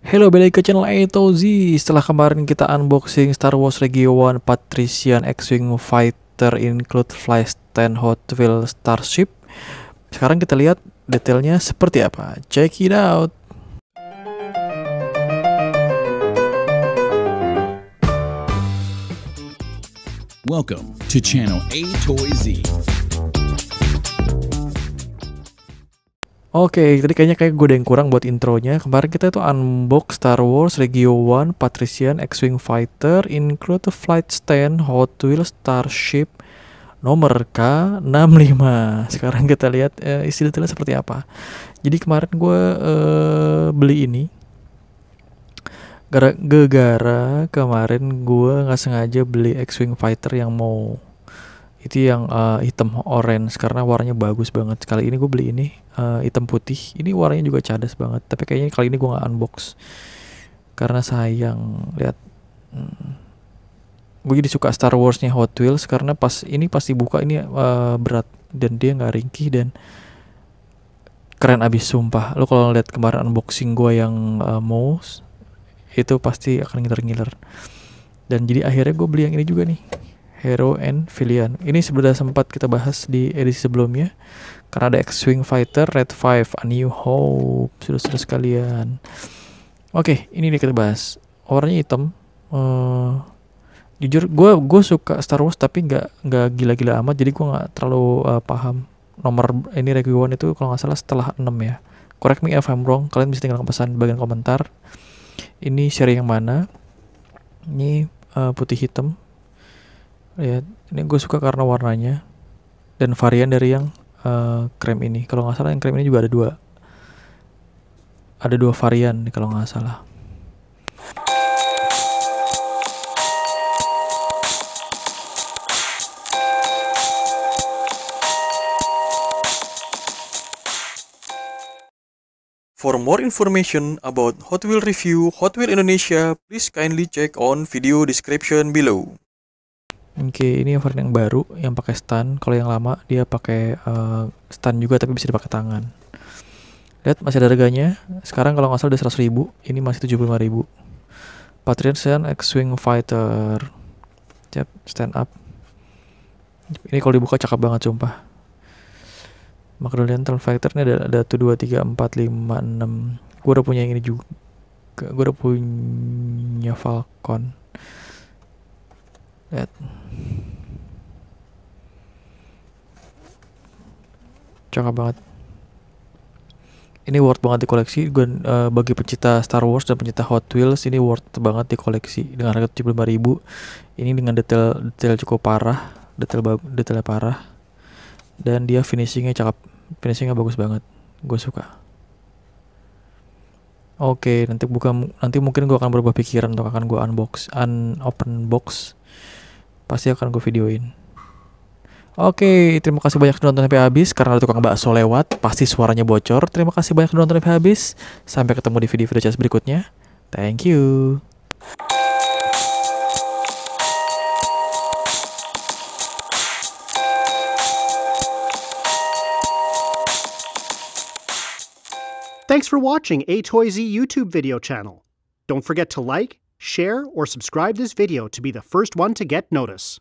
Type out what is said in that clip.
Hello, balik ke channel Etozi. Setelah kemarin kita unboxing Star Wars Region Patrician X-Wing Fighter include flight stand Hot Wheels Starship. Sekarang kita lihat detailnya seperti apa. Check it out. Welcome to channel Etozi. Oke, tadi kayaknya gue ada yang kurang buat intronya. Kemarin kita tuh unbox Star Wars Region Patrician X-Wing Fighter include flight stand Hot Wheels Starship nomor K65. Sekarang kita lihat isi detailnya seperti apa. Jadi kemarin gue beli ini gara-gara kemarin gue nggak sengaja beli X-Wing Fighter yang mau itu yang hitam orange karena warnanya bagus banget. Kali ini gue beli ini hitam putih. Ini warnanya juga cadas banget. Tapi kayaknya kali ini gue nggak unbox karena sayang. Lihat, gue jadi suka Star Wars-nya Hot Wheels karena pas dibuka ini berat dan dia nggak ringkih dan keren abis sumpah. Lo kalau lihat kemarin unboxing gue yang mouse itu pasti akan ngiler-ngiler. Dan jadi akhirnya gue beli yang ini juga nih, Hero and Villain. Ini sebenarnya sempat kita bahas di edisi sebelumnya karena ada X-Wing Fighter Red 5 A New Hope. Sudah sekalian. Oke, ini nih kita bahas. Warnanya hitam. Jujur gue suka Star Wars tapi nggak gila-gila amat, jadi gue nggak terlalu paham. Nomor ini Region itu kalau nggak salah setelah 6 ya. Correct me if I'm wrong. Kalian bisa tinggalkan pesan di bagian komentar. Ini seri yang mana? Ini putih hitam. Lihat, ini gue suka karena warnanya dan varian dari yang krem ini. Kalau nggak salah yang krem ini juga ada dua varian kalau nggak salah. For more information about Hot Wheels review Hot Wheels Indonesia, please kindly check on video description below. Oke, ini varian yang baru yang pakai stand. Kalau yang lama dia pakai stand juga tapi bisa dipakai tangan. Lihat, masih ada harganya. Sekarang kalau nggak salah udah 100.000. Ini masih 75.000. Patrician X-Wing Fighter. Siap, stand up. Ini kalau dibuka cakep banget sumpah. Macron Fighter ini ada 1, 2, 3, 4, 5, 6. Gue udah punya yang ini juga. Gue udah punya Falcon. Lihat. Cakep banget. Ini worth banget di koleksi. Bagi pecinta Star Wars dan pecinta Hot Wheels, ini worth banget di koleksi dengan harga 75.000. Ini dengan detail cukup parah, detailnya parah. Dan dia finishingnya cakep, finishingnya bagus banget, gue suka. Oke, nanti mungkin gue akan berubah pikiran untuk akan gue open box, pasti akan gue videoin. Oke, terima kasih banyak sudah nonton sampai habis. Karena ada tukang bakso lewat, pasti suaranya bocor. Terima kasih banyak sudah nonton sampai habis. Sampai ketemu di video-video berikutnya. Thank you. Thanks for watching Etozi YouTube video channel. Don't forget to like, share, or subscribe this video to be the first one to get notice.